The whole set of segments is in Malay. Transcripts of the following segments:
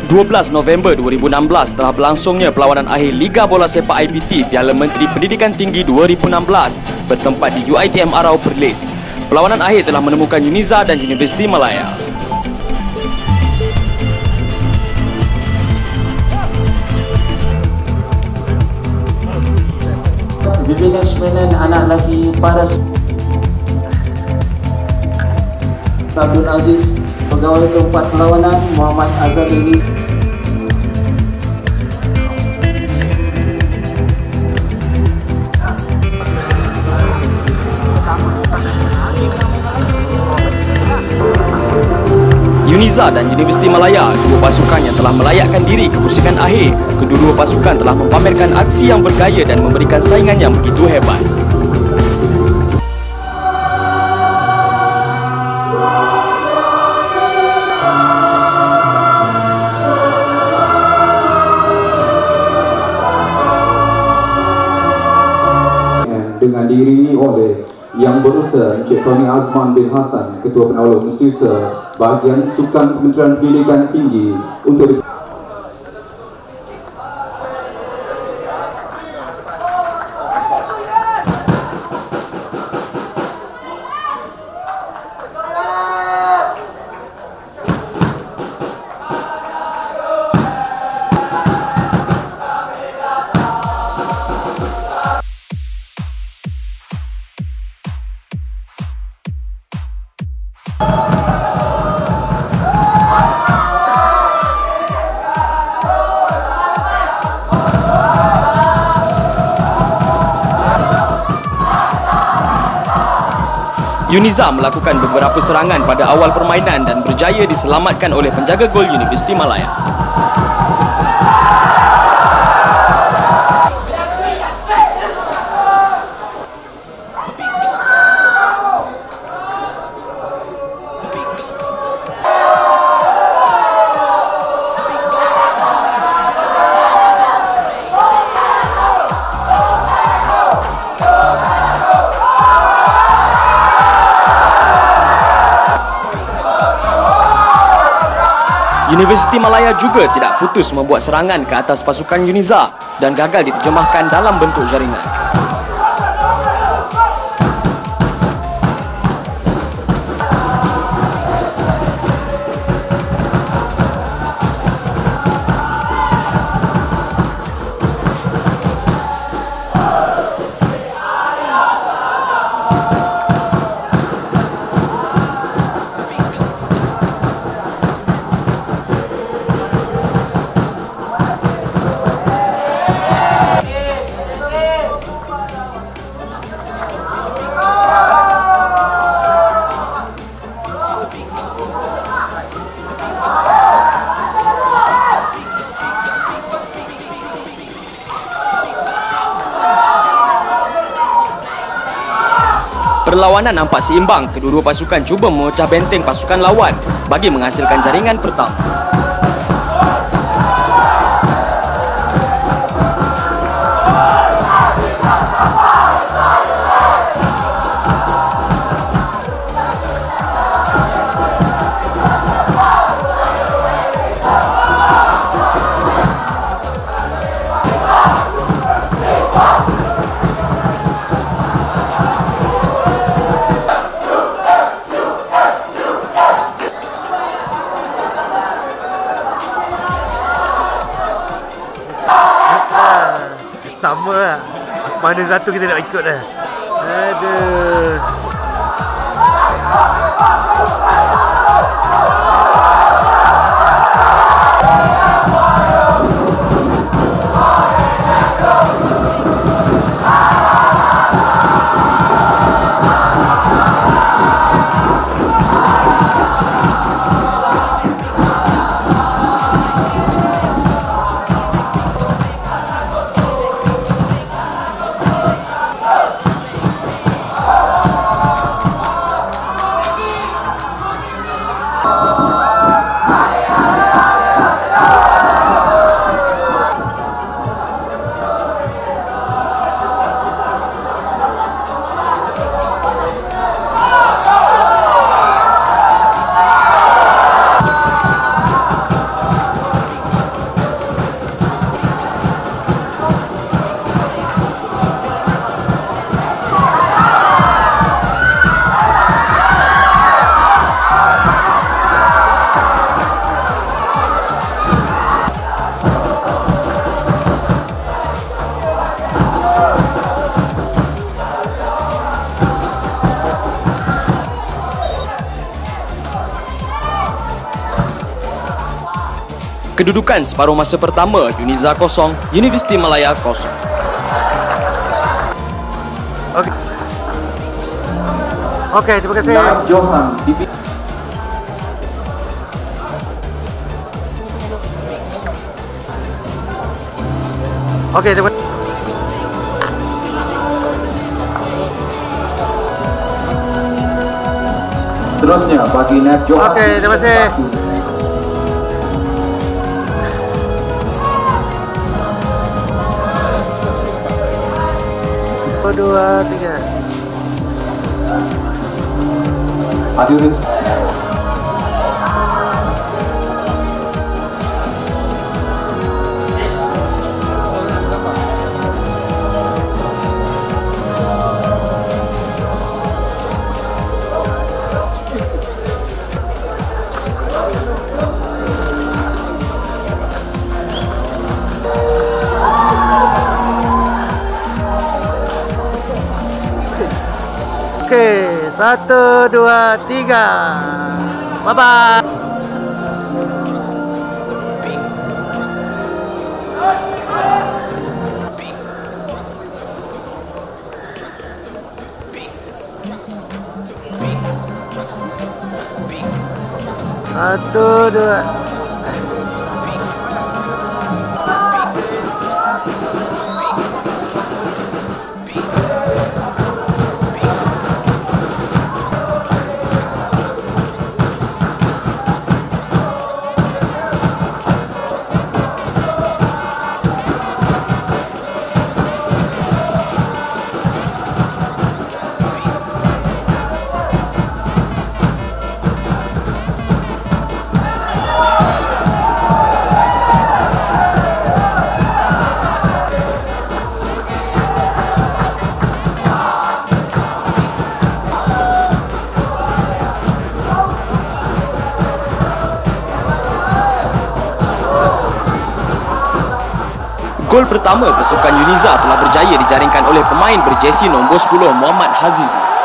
12 November 2016 telah berlangsungnya perlawanan akhir Liga Bola Sepak IPT Piala Menteri Pendidikan Tinggi 2016 bertempat di UiTM Arau Perlis. Perlawanan akhir telah menemukan UNIZA dan Universiti Malaya. Bimbingan Semenan anak lelaki Paras Abdul Aziz, pegawai tempat perlawanan Muhammad Azharili. UNIZA dan Universiti Malaya, dua pasukan yang telah melayakkan diri ke pusingan akhir. Kedua-dua pasukan telah mempamerkan aksi yang bergaya dan memberikan saingan yang begitu hebat. Dengan diiringi oleh Yang Berusaha Encik Tony Azman bin Hassan, Ketua Penolong Setiausaha Bahagian Sukan Kementerian Pendidikan Tinggi untuk UNIZA melakukan beberapa serangan pada awal permainan dan berjaya diselamatkan oleh penjaga gol Universiti Malaya. Universiti Malaya juga tidak putus membuat serangan ke atas pasukan UNIZA dan gagal diterjemahkan dalam bentuk jaringan. Perlawanan nampak seimbang, kedua-dua pasukan cuba memecah benteng pasukan lawan bagi menghasilkan jaringan pertama. Sama lah. Mana satu kita nak ikut dah. Aduh. Kedudukan separuh masa pertama, Uniza 0, Universiti Malaya 0. Okey, terima kasih. Naib Johan Okey, terima kasih. Seterusnya bagi Naib Johan. Okey, terima kasih. Dua, tiga. Hadirin Okey, 1, 2, 3. Bye-bye. Satu, dua. Gol pertama pasukan Uniza telah berjaya dijaringkan oleh pemain berjesi nombor 10 Muhammad Hazizi.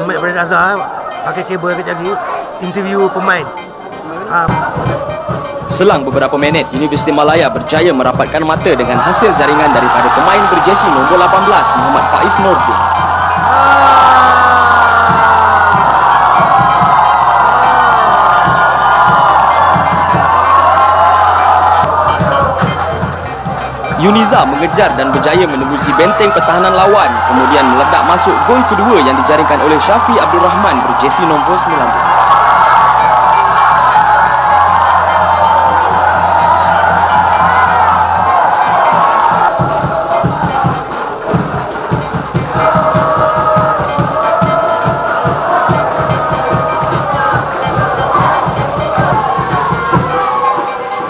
Mat Brand Azhar pakai kabel kejap lagi interview pemain. Selang beberapa minit, Universiti Malaya berjaya merapatkan mata dengan hasil jaringan daripada pemain berjesi nombor 18 Muhammad Faiz Nordin. Uniza mengejar dan berjaya menembusi benteng pertahanan lawan, kemudian meledak masuk gol kedua yang dijaringkan oleh Syafi Abdul Rahman berjesi nombor 19.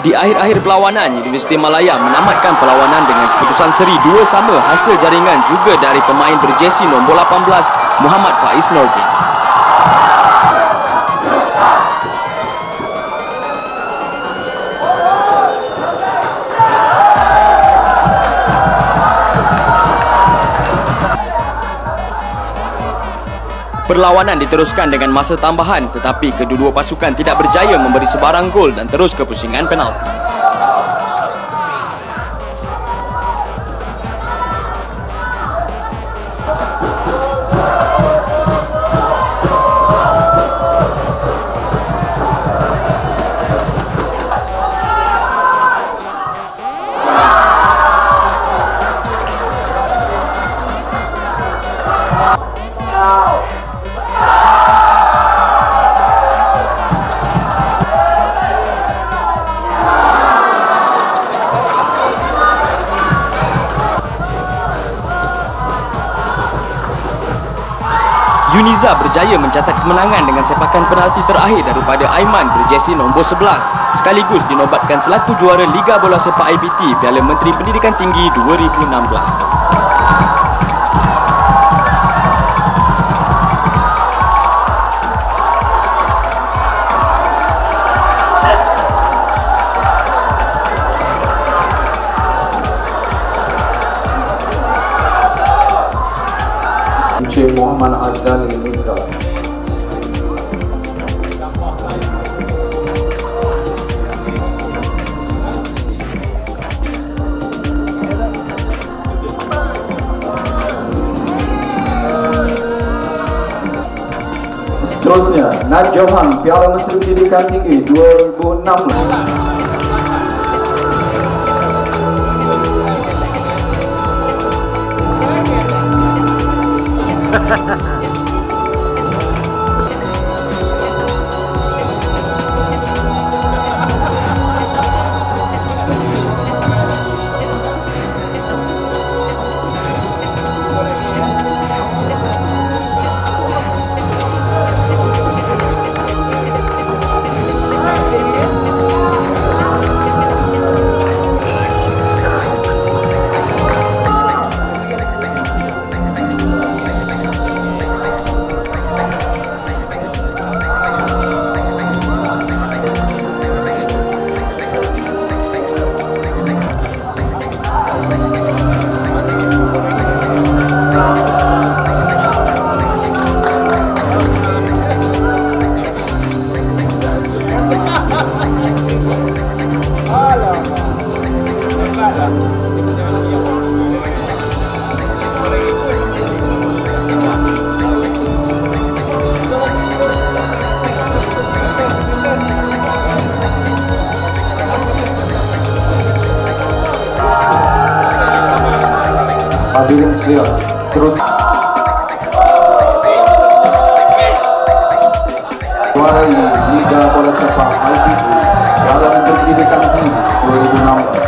Di akhir-akhir perlawanan, Universiti Malaya menamatkan perlawanan dengan keputusan seri 2-2 hasil jaringan juga dari pemain berjesi nombor 18 Muhammad Faiz Nordin. Perlawanan diteruskan dengan masa tambahan, tetapi kedua-dua pasukan tidak berjaya memberi sebarang gol dan terus ke pusingan penalti. Yuniza berjaya mencatat kemenangan dengan sepakan penalti terakhir daripada Aiman berjersey nombor 11 sekaligus dinobatkan selaku juara Liga Bola Sepak IPT Piala Menteri Pendidikan Tinggi 2016. Encik Muhammad Azali Mirza. Seterusnya, Nat Johan, Piala Menteri Pendidikan Tinggi 2016. Hadirin sekalian, terus juara Liga Bola Sepak IPT Piala Menteri Pendidikan Tinggi 2016.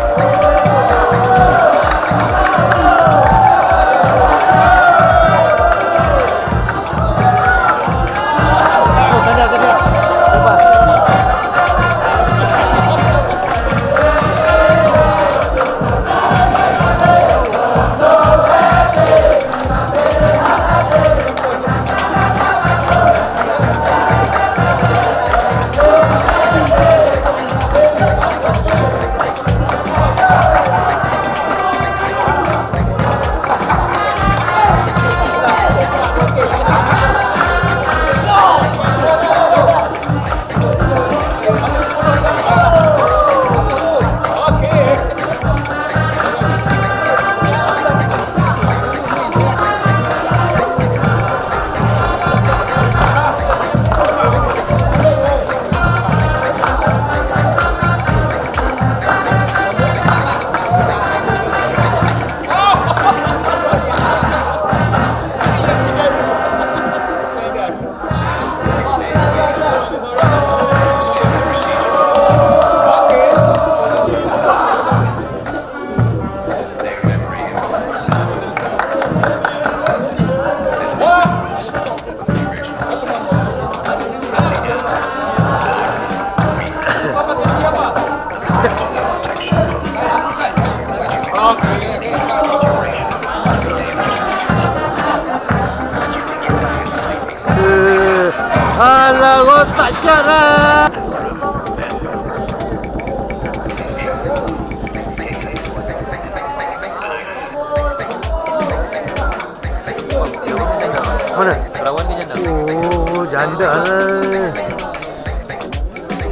Alah, otak syarat. Mana? Perawan ke janda? Oh, janda lah.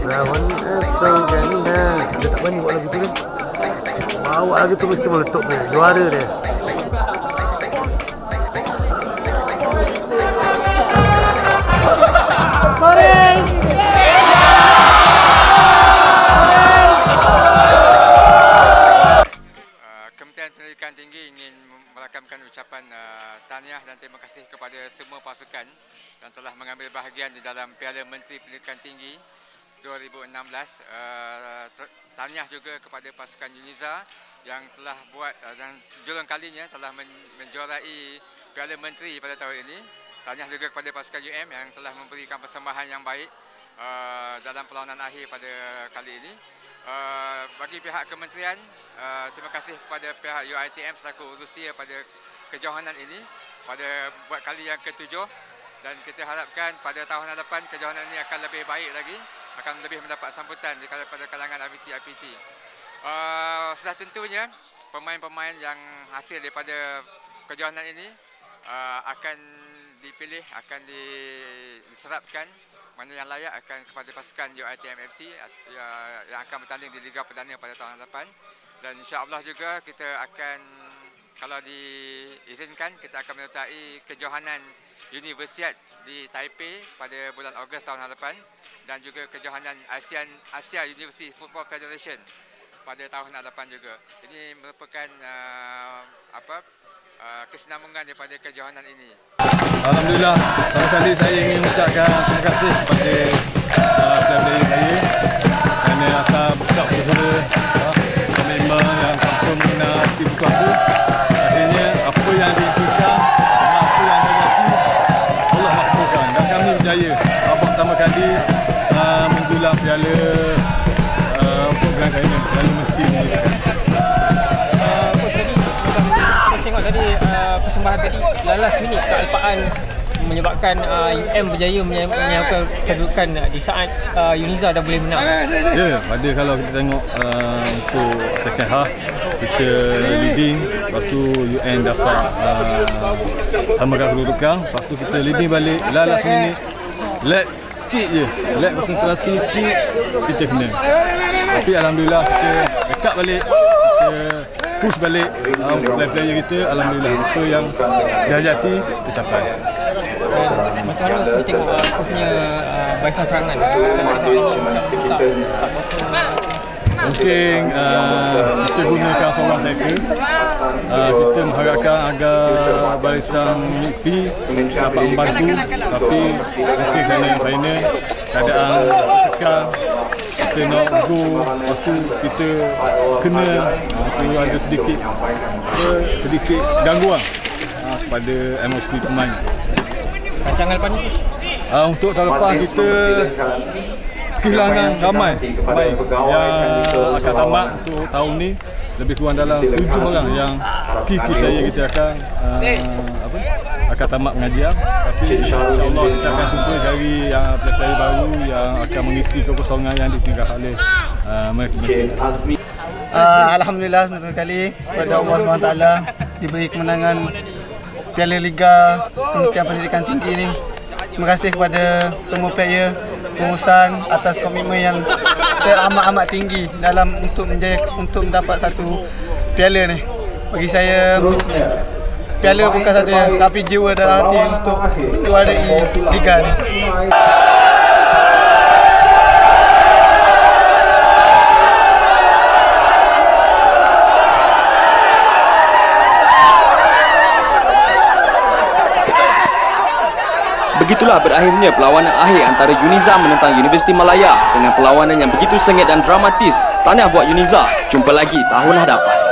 Perawan atau janda? Dia tak berani buat lagu tu kan? Bawa lagu tu mesti meletup dia. Juara dia. Kementerian Pendidikan Tinggi ingin merakamkan ucapan tahniah dan terima kasih kepada semua pasukan yang telah mengambil bahagian di dalam Piala Menteri Pendidikan Tinggi 2016. Tahniah juga kepada pasukan Yuniza yang telah buat dan jurang kalinya telah menjuarai Piala Menteri pada tahun ini. tahniah juga kepada pasukan UM yang telah memberikan persembahan yang baik dalam perlawanan akhir pada kali ini. Bagi pihak kementerian, terima kasih kepada pihak UiTM selaku urusia pada kejohanan ini buat kali yang ke-7, dan kita harapkan pada tahun hadapan kejohanan ini akan lebih baik lagi, akan lebih mendapat sambutan daripada kalangan IPT. Sudah tentunya pemain-pemain yang hasil daripada kejohanan ini akan dipilih, akan diserapkan, mana yang layak akan kepada pasukan UiTM FC yang akan bertanding di Liga Perdana pada tahun hadapan. Dan insya-Allah juga kita akan, kalau diizinkan, kita akan menyertai kejohanan Universiade di Taipei pada bulan Ogos tahun hadapan, dan juga kejohanan Asia University Football Federation pada tahun hadapan juga. Ini merupakan kesinambungan daripada kejohanan ini. Alhamdulillah, pertama kali saya ingin mengucapkan terima kasih kepada player-player saya kerana atas berkat usaha komitmen yang tanpa mengenal hati berkuasa. Akhirnya apa yang diinginkan, apa yang terjadi, Allah makmurkan dan kami berjaya pertama kali menjulang piala untuk Grand Final Piala Menteri Pendidikan. Tengok tadi persembahan tadi lalas minit kealpaan menyebabkan UM berjaya menyiapkan kedudukan di saat Uniza dah boleh menang. Ya, pada kalau kita tengok untuk second half kita leading, lepas tu UM dapat samakan kedudukan, lepas tu kita leading balik lalas minit, lag sikit je, lag konsentrasi sikit kita kena. Tapi alhamdulillah kita backup balik, kita push balik player kita, alhamdulillah apa yang dihajati tercapai. Macam mana kita tengok punya barisan serangan? Mungkin kita gunakan seorang striker. Kita mengharapkan agar barisan midfield dapat membantu, tapi mungkin kerana final keadaan tekan, kita nak go, lepas tu kita kena ada sedikit gangguan pada emosi pemain. Rancangan lepas ni? Untuk tahun lepas kita kehilangan ramai pemain yang akan tamat untuk tahun ni, lebih kurang dalam 7 orang yang key player kita akan tamat pengajian. Tapi insya-Allah kita akan cuba cari yang player baru yang akan mengisi kekosongan yang ditinggalkan oleh mereka. Alhamdulillah pertama kali kepada Allah SWT diberi kemenangan Piala Liga Kementerian Pendidikan Tinggi ini. Terima kasih kepada semua player, pengurusan atas komitmen yang teramat-amat tinggi dalam untuk mendapat satu piala ni. Bagi saya, piala bukan satunya, tapi jiwa dan hati untuk menjuarai liga ni. Begitulah berakhirnya perlawanan akhir antara Uniza menentang Universiti Malaya dengan perlawanan yang begitu sengit dan dramatis. Tahniah buat Uniza. Jumpa lagi tahun hadapan.